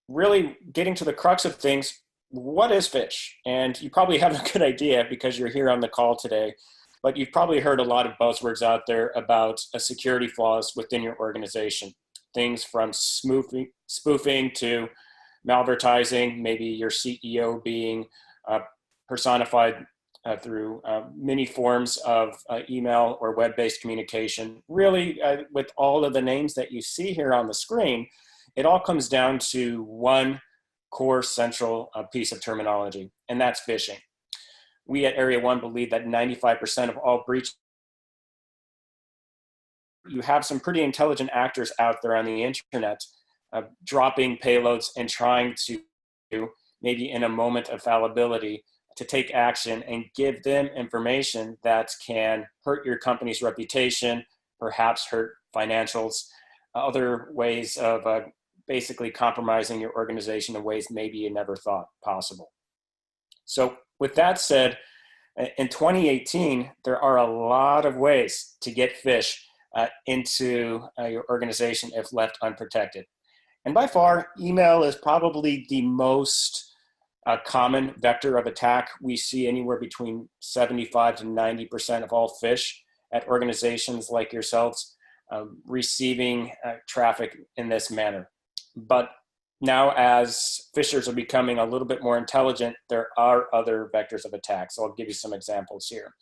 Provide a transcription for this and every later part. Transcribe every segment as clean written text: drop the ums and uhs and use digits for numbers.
really getting to the crux of things, what is phish? And you probably have a good idea because you're here on the call today, but you've probably heard a lot of buzzwords out there about security flaws within your organization. Things from spoofing to malvertising, maybe your CEO being personified through many forms of email or web-based communication. Really, with all of the names that you see here on the screen, it all comes down to one core central piece of terminology, and that's phishing. We at Area 1 believe that 95% of all breaches, you have some pretty intelligent actors out there on the internet dropping payloads and trying to, maybe in a moment of fallibility, to take action and give them information that can hurt your company's reputation, perhaps hurt financials, other ways of basically compromising your organization in ways maybe you never thought possible. So with that said, in 2018, there are a lot of ways to get phish into your organization if left unprotected. And by far, email is probably the most common vector of attack. We see anywhere between 75 to 90% of all phish at organizations like yourselves receiving traffic in this manner. But now, as phishers are becoming a little bit more intelligent, there are other vectors of attack. So I'll give you some examples here.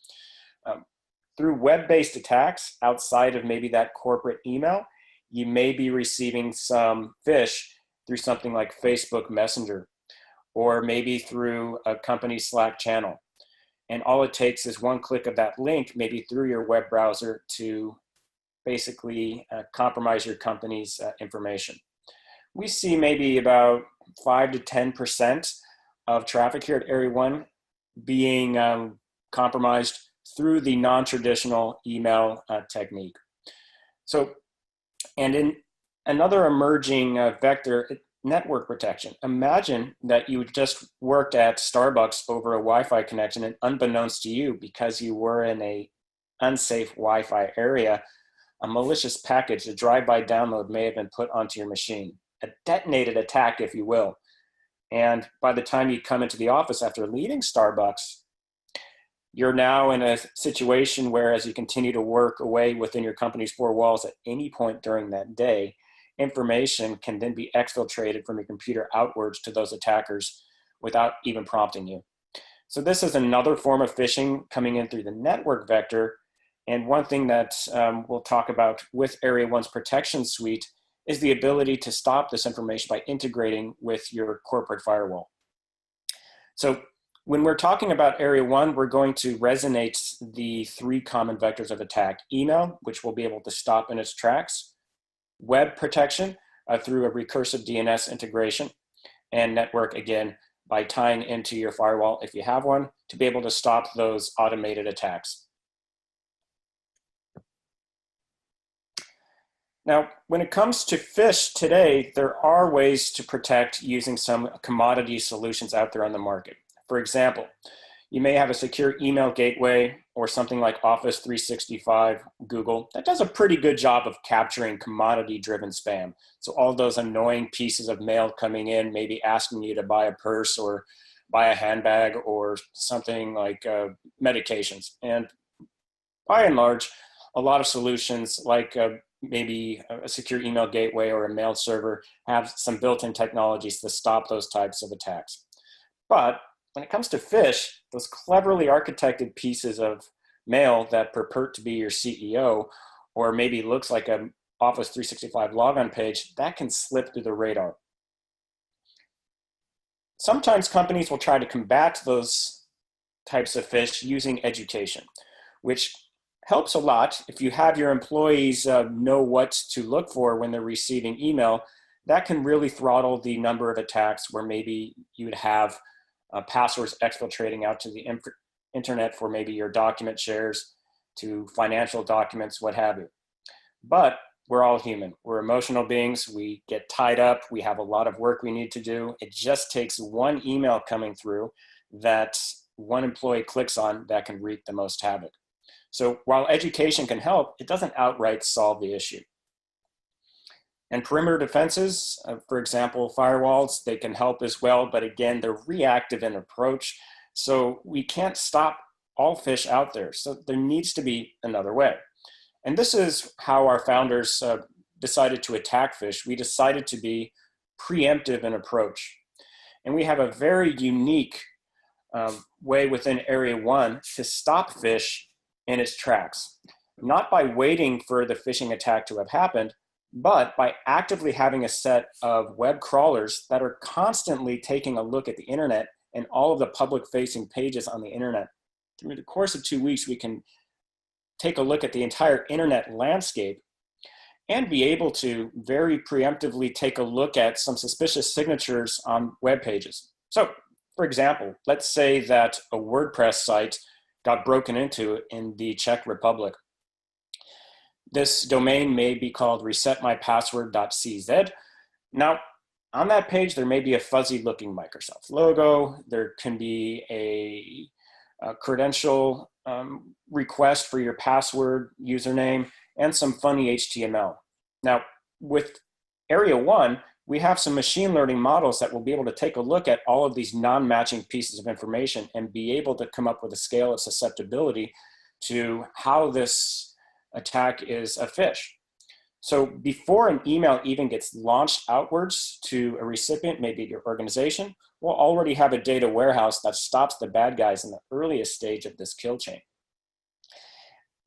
Through web-based attacks, outside of maybe that corporate email, you may be receiving some phish through something like Facebook Messenger, or maybe through a company Slack channel. And all it takes is one click of that link, maybe through your web browser, to basically compromise your company's information. We see maybe about 5 to 10% of traffic here at Area 1 being compromised through the non-traditional email technique. So, and in another emerging vector, network protection. Imagine that you just worked at Starbucks over a Wi-Fi connection, and unbeknownst to you, because you were in a unsafe Wi-Fi area, a malicious package, a drive-by download may have been put onto your machine. A detonated attack, if you will. And by the time you come into the office after leaving Starbucks, you're now in a situation where, as you continue to work away within your company's four walls at any point during that day, information can then be exfiltrated from your computer outwards to those attackers without even prompting you. So this is another form of phishing coming in through the network vector. And one thing that we'll talk about with Area 1's protection suite is the ability to stop this information by integrating with your corporate firewall. So when we're talking about Area 1, we're going to resonate the three common vectors of attack: email, which we'll be able to stop in its tracks; web protection through a recursive DNS integration; and network, again, by tying into your firewall, if you have one, to be able to stop those automated attacks. Now, when it comes to phish today, there are ways to protect using some commodity solutions out there on the market. For example, you may have a secure email gateway or something like Office 365 Google that does a pretty good job of capturing commodity-driven spam. So all those annoying pieces of mail coming in, maybe asking you to buy a purse or buy a handbag or something like medications. And by and large, a lot of solutions like maybe a secure email gateway or a mail server have some built-in technologies to stop those types of attacks. But when it comes to phish, those cleverly architected pieces of mail that purport to be your CEO, or maybe looks like an Office 365 logon page, that can slip through the radar. Sometimes companies will try to combat those types of phish using education, which helps a lot. If you have your employees know what to look for when they're receiving email, that can really throttle the number of attacks where maybe you'd have passwords exfiltrating out to the internet for maybe your document shares, to financial documents, what have you. But we're all human. We're emotional beings. We get tied up. We have a lot of work we need to do. It just takes one email coming through that one employee clicks on that can wreak the most havoc. So while education can help, it doesn't outright solve the issue. And perimeter defenses, for example, firewalls, they can help as well, but again, they're reactive in approach. So we can't stop all phish out there. So there needs to be another way. And this is how our founders decided to attack phish. We decided to be preemptive in approach. And we have a very unique way within Area 1 to stop phish in its tracks. Not by waiting for the phishing attack to have happened, but by actively having a set of web crawlers that are constantly taking a look at the internet and all of the public-facing pages on the internet. Through the course of 2 weeks, we can take a look at the entire internet landscape and be able to very preemptively take a look at some suspicious signatures on web pages. So, for example, let's say that a WordPress site got broken into in the Czech Republic. This domain may be called resetmypassword.cz. Now, on that page, there may be a fuzzy looking Microsoft logo. There can be a credential request for your password username and some funny HTML. Now, with Area 1, we have some machine learning models that will be able to take a look at all of these non-matching pieces of information and be able to come up with a scale of susceptibility to how this attack is a phish. So before an email even gets launched outwards to a recipient, maybe your organization, we'll already have a data warehouse that stops the bad guys in the earliest stage of this kill chain.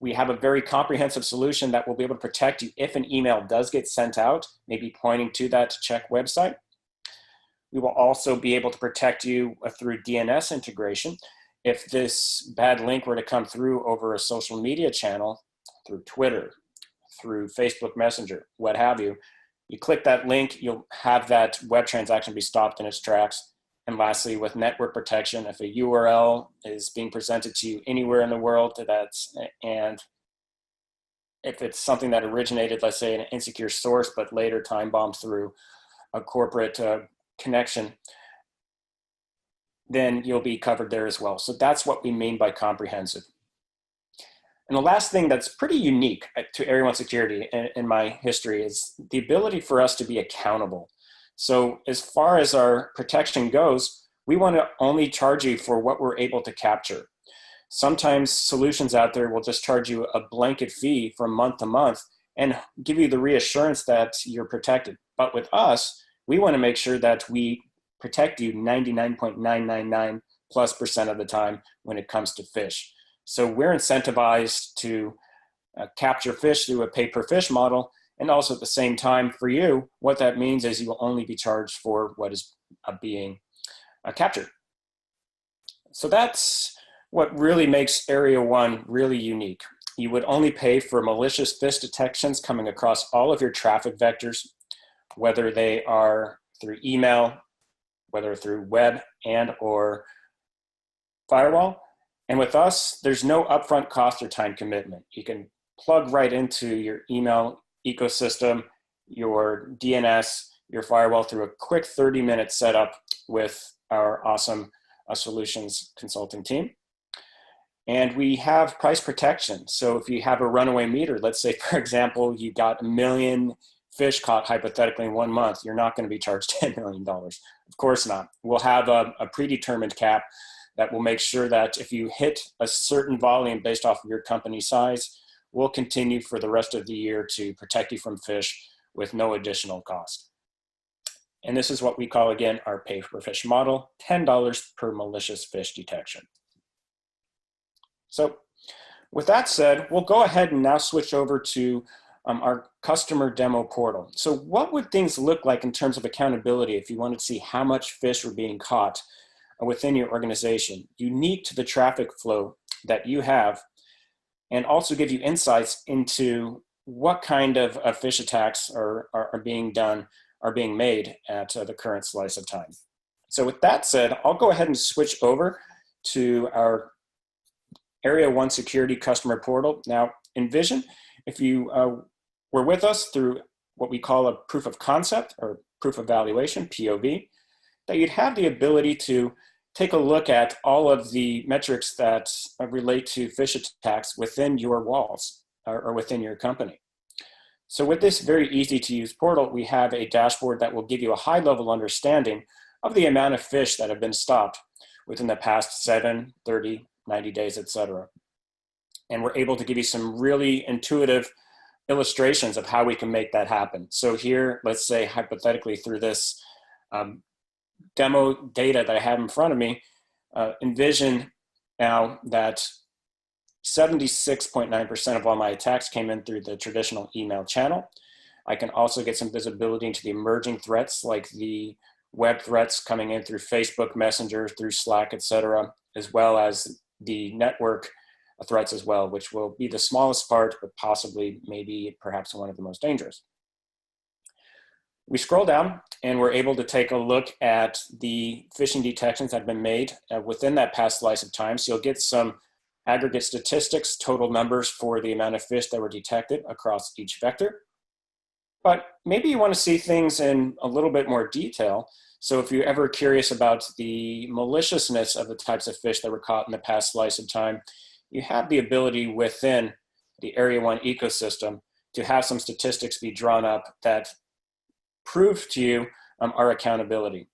We have a very comprehensive solution that will be able to protect you if an email does get sent out, maybe pointing to that Czech website. We will also be able to protect you through DNS integration. If this bad link were to come through over a social media channel, through Twitter, through Facebook Messenger, what have you, you click that link, you'll have that web transaction be stopped in its tracks. And lastly, with network protection, if a URL is being presented to you anywhere in the world, and if it's something that originated, let's say, in an insecure source, but later time bombed through a corporate connection, then you'll be covered there as well. So that's what we mean by comprehensive. And the last thing that's pretty unique to Area 1 security in my history is the ability for us to be accountable. So as far as our protection goes, we want to only charge you for what we're able to capture. Sometimes solutions out there will just charge you a blanket fee from month to month and give you the reassurance that you're protected. But with us, we want to make sure that we protect you 99.999 plus % of the time when it comes to phish. So we're incentivized to capture phish through a pay per phish model. And also at the same time for you, what that means is you will only be charged for what is being captured. So that's what really makes Area 1 really unique. You would only pay for malicious phish detections coming across all of your traffic vectors, whether they are through email, whether through web and or firewall. And with us, there's no upfront cost or time commitment. You can plug right into your email ecosystem, your DNS, your firewall through a quick 30-minute setup with our awesome solutions consulting team. And we have price protection. So if you have a runaway meter, let's say, for example, you got 1 million phish caught hypothetically in 1 month, you're not going to be charged $10 million. Of course not. We'll have a predetermined cap that will make sure that if you hit a certain volume based off of your company size, we'll continue for the rest of the year to protect you from phish with no additional cost. And this is what we call, again, our pay per phish model, $10 per malicious phish detection. So with that said, we'll go ahead and now switch over to our customer demo portal. So what would things look like in terms of accountability if you wanted to see how much phish were being caught within your organization, unique to the traffic flow that you have, and also give you insights into what kind of phish attacks are being made at the current slice of time. So with that said, I'll go ahead and switch over to our Area 1 Security Customer Portal. Now, envision if you were with us through what we call a proof of concept or proof of evaluation, POV, that you'd have the ability to take a look at all of the metrics that relate to phish attacks within your walls or within your company. So with this very easy to use portal, we have a dashboard that will give you a high level understanding of the amount of phish that have been stopped within the past 7, 30, 90 days, etc. And we're able to give you some really intuitive illustrations of how we can make that happen. So here, let's say hypothetically through this demo data that I have in front of me, envision now that 76.9% of all my attacks came in through the traditional email channel. I can also get some visibility into the emerging threats like the web threats coming in through Facebook Messenger, through Slack, etc., as well as the network threats as well, which will be the smallest part, but possibly maybe perhaps one of the most dangerous. We scroll down and we're able to take a look at the phishing detections that have been made within that past slice of time. So you'll get some aggregate statistics, total numbers for the amount of phish that were detected across each vector. But maybe you want to see things in a little bit more detail. So if you're ever curious about the maliciousness of the types of phish that were caught in the past slice of time, you have the ability within the Area 1 ecosystem to have some statistics be drawn up that prove to you our accountability.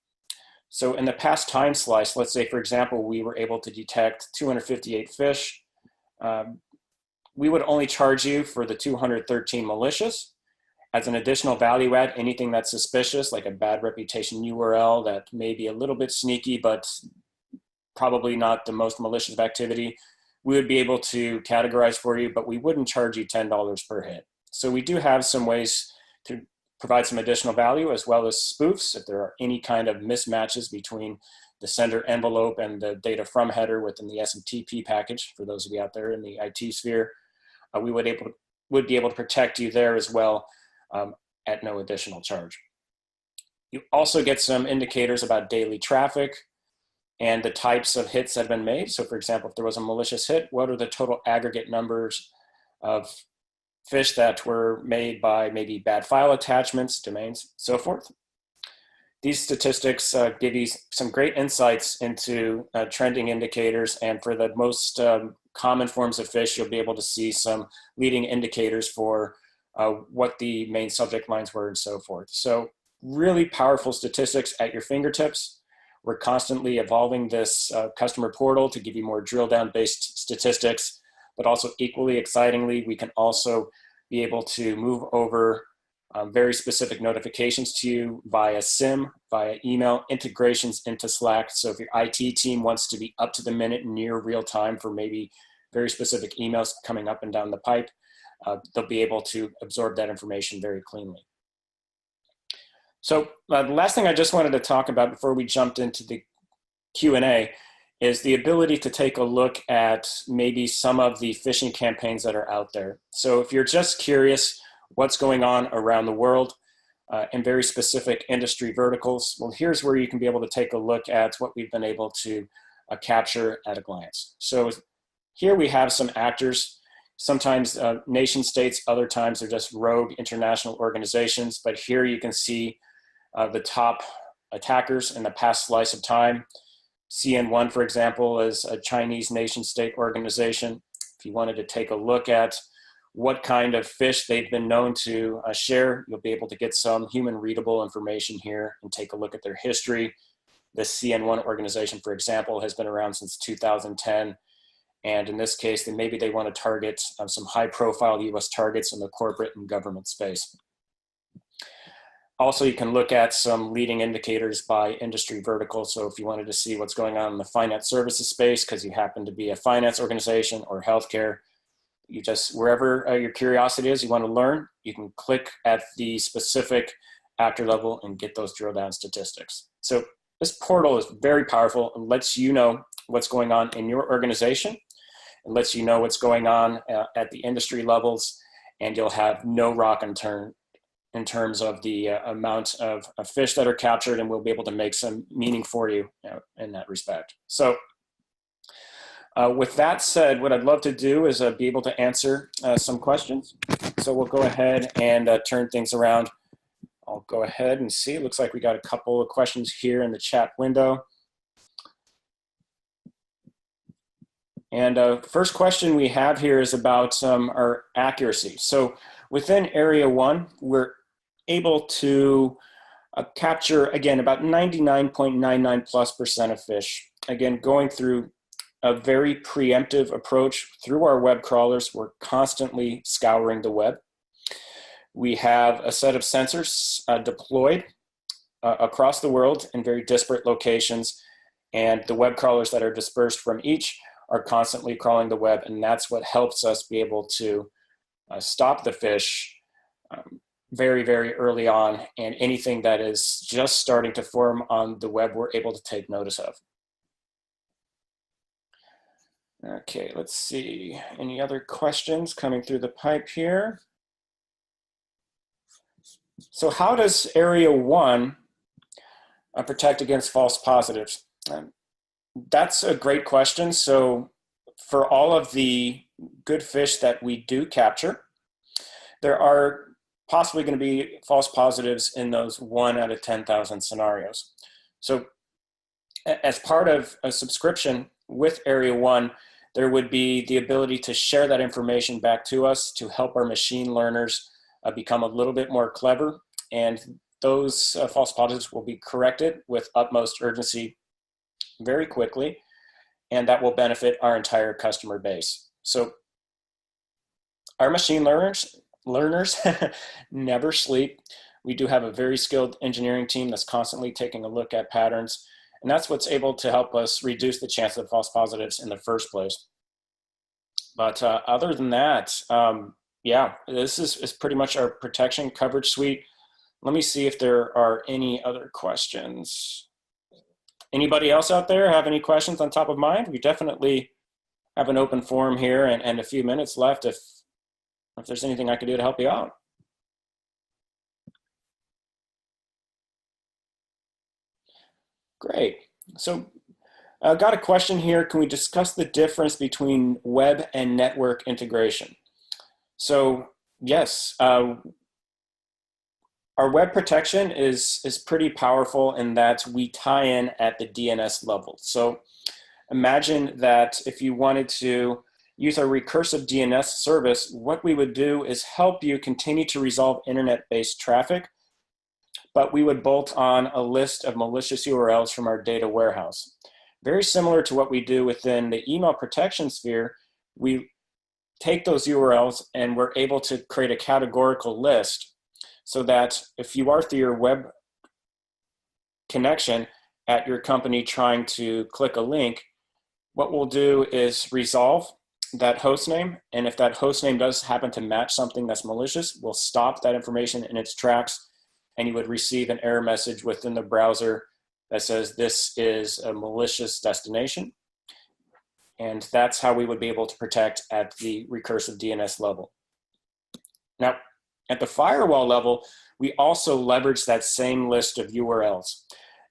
So in the past time slice, let's say, for example, we were able to detect 258 phish. We would only charge you for the 213 malicious. As an additional value add, anything that's suspicious, like a bad reputation URL that may be a little bit sneaky, but probably not the most malicious of activity, we would be able to categorize for you, but we wouldn't charge you $10 per hit. So we do have some ways to provide some additional value, as well as spoofs. If there are any kind of mismatches between the sender envelope and the data from header within the SMTP package, for those of you out there in the IT sphere, we would be able to protect you there as well at no additional charge. You also get some indicators about daily traffic and the types of hits that have been made. So for example, if there was a malicious hit, what are the total aggregate numbers of phish that were made by maybe bad file attachments, domains, so forth. These statistics give you some great insights into trending indicators, and for the most common forms of phish, you'll be able to see some leading indicators for what the main subject lines were and so forth. So really powerful statistics at your fingertips. We're constantly evolving this customer portal to give you more drill down based statistics, but also equally excitingly, we can also be able to move over very specific notifications to you via SIM, via email, integrations into Slack. So if your IT team wants to be up to the minute, near real time for maybe very specific emails coming up and down the pipe, they'll be able to absorb that information very cleanly. So the last thing I just wanted to talk about before we jumped into the Q&A is the ability to take a look at maybe some of the phishing campaigns that are out there. So if you're just curious what's going on around the world in very specific industry verticals, well, here's where you can be able to take a look at what we've been able to capture at a glance. So here we have some actors, sometimes nation states, other times they're just rogue international organizations, but here you can see the top attackers in the past slice of time. CN1, for example, is a Chinese nation state organization. If you wanted to take a look at what kind of phish they've been known to share, you'll be able to get some human readable information here and take a look at their history. The CN1 organization, for example, has been around since 2010. And in this case, then maybe they want to target some high profile US targets in the corporate and government space. Also, you can look at some leading indicators by industry vertical. So if you wanted to see what's going on in the finance services space, because you happen to be a finance organization or healthcare, you just, wherever your curiosity is, you want to learn, you can click at the specific actor level and get those drill down statistics. So this portal is very powerful and lets you know what's going on in your organization. It lets you know what's going on at the industry levels, and you'll have no rock and turn in terms of the amount of phish that are captured, and we'll be able to make some meaning for you in that respect. So with that said, what I'd love to do is be able to answer some questions. So we'll go ahead and turn things around. I'll go ahead and see. It looks like we got a couple of questions here in the chat window. And first question we have here is about our accuracy. So within Area 1, we're able to capture, again, about 99.99+% of phish. Again, going through a very preemptive approach through our web crawlers. We're constantly scouring the web. We have a set of sensors deployed across the world in very disparate locations, and the web crawlers that are dispersed from each are constantly crawling the web, and that's what helps us be able to stop the phish very, very early on, and anything that is just starting to form on the web, we're able to take notice of. Okay, let's see. Any other questions coming through the pipe here? So how does Area 1 protect against false positives? That's a great question. So for all of the good phish that we do capture, there are possibly going to be false positives in those 1 out of 10,000 scenarios. So as part of a subscription with Area 1, there would be the ability to share that information back to us to help our machine learners become a little bit more clever, and those false positives will be corrected with utmost urgency very quickly, and that will benefit our entire customer base. So our machine learners never sleep. We do have a very skilled engineering team that's constantly taking a look at patterns, and that's what's able to help us reduce the chance of false positives in the first place. But other than that, yeah, this is pretty much our protection coverage suite. Let me see if there are any other questions. Anybody else out there have any questions on top of mind? We definitely have an open forum here and a few minutes left if there's anything I can do to help you out. Great. So I've got a question here. Can we discuss the difference between web and network integration? So yes, our web protection is pretty powerful in that we tie in at the DNS level. So imagine that if you wanted to use our recursive DNS service, what we would do is help you continue to resolve internet-based traffic, but we would bolt on a list of malicious URLs from our data warehouse. Very similar to what we do within the email protection sphere, we take those URLs and we're able to create a categorical list so that if you are through your web connection at your company trying to click a link, what we'll do is resolve that host name, and if that host name does happen to match something that's malicious, we'll stop that information in its tracks, and you would receive an error message within the browser that says this is a malicious destination. And that's how we would be able to protect at the recursive DNS level. Now, at the firewall level, we also leverage that same list of URLs,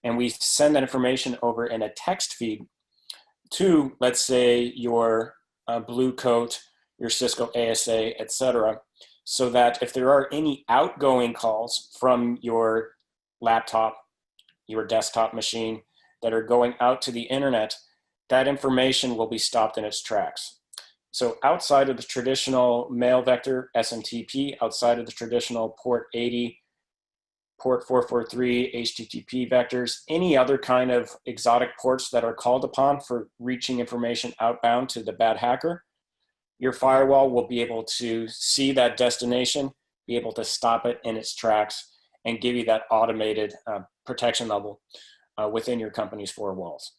and we send that information over in a text feed to, let's say, your Blue Coat, your Cisco ASA, etc., so that if there are any outgoing calls from your laptop, your desktop machine that are going out to the internet, that information will be stopped in its tracks. So outside of the traditional mail vector SMTP, outside of the traditional port 80, port 443, HTTP vectors, any other kind of exotic ports that are called upon for reaching information outbound to the bad hacker, your firewall will be able to see that destination, be able to stop it in its tracks, and give you that automated protection level within your company's four walls.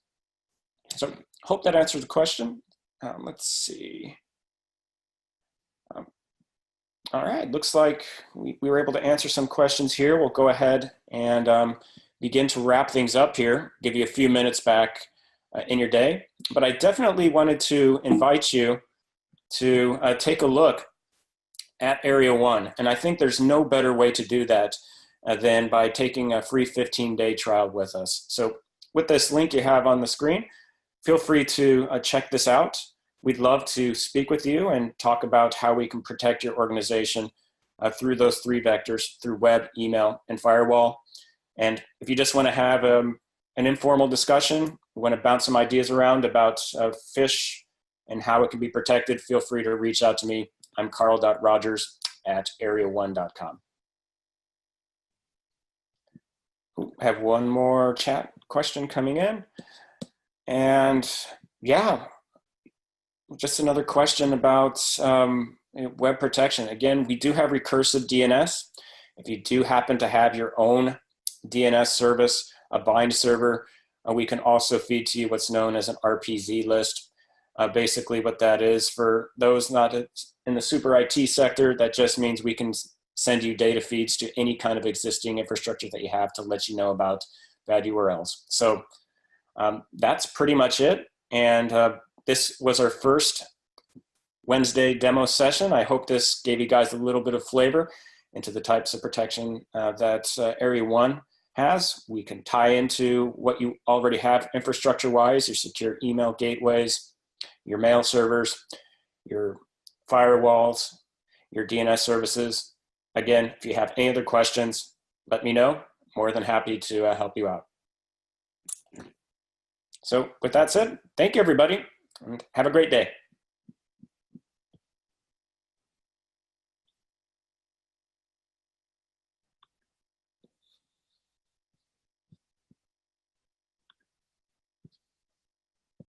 So hope that answers the question. Let's see. All right, looks like we were able to answer some questions here. We'll go ahead and begin to wrap things up here, give you a few minutes back in your day. But I definitely wanted to invite you to take a look at Area 1. And I think there's no better way to do that than by taking a free 15-day trial with us. So with this link you have on the screen, feel free to check this out. We'd love to speak with you and talk about how we can protect your organization through those three vectors, through web, email, and firewall. And if you just want to have an informal discussion, want to bounce some ideas around about phish and how it can be protected, feel free to reach out to me. I'm carl.rogers area1.com. Have one more chat question coming in. And yeah, just another question about web protection. Again, we do have recursive DNS. If you do happen to have your own DNS service, a bind server, we can also feed to you what's known as an RPZ list. Basically what that is, for those not in the super IT sector, that just means we can send you data feeds to any kind of existing infrastructure that you have to let you know about bad URLs. So that's pretty much it. And this was our first Wednesday demo session. I hope this gave you guys a little bit of flavor into the types of protection that Area 1 has. We can tie into what you already have infrastructure-wise, your secure email gateways, your mail servers, your firewalls, your DNS services. Again, if you have any other questions, let me know. More than happy to help you out. So with that said, thank you everybody, and have a great day.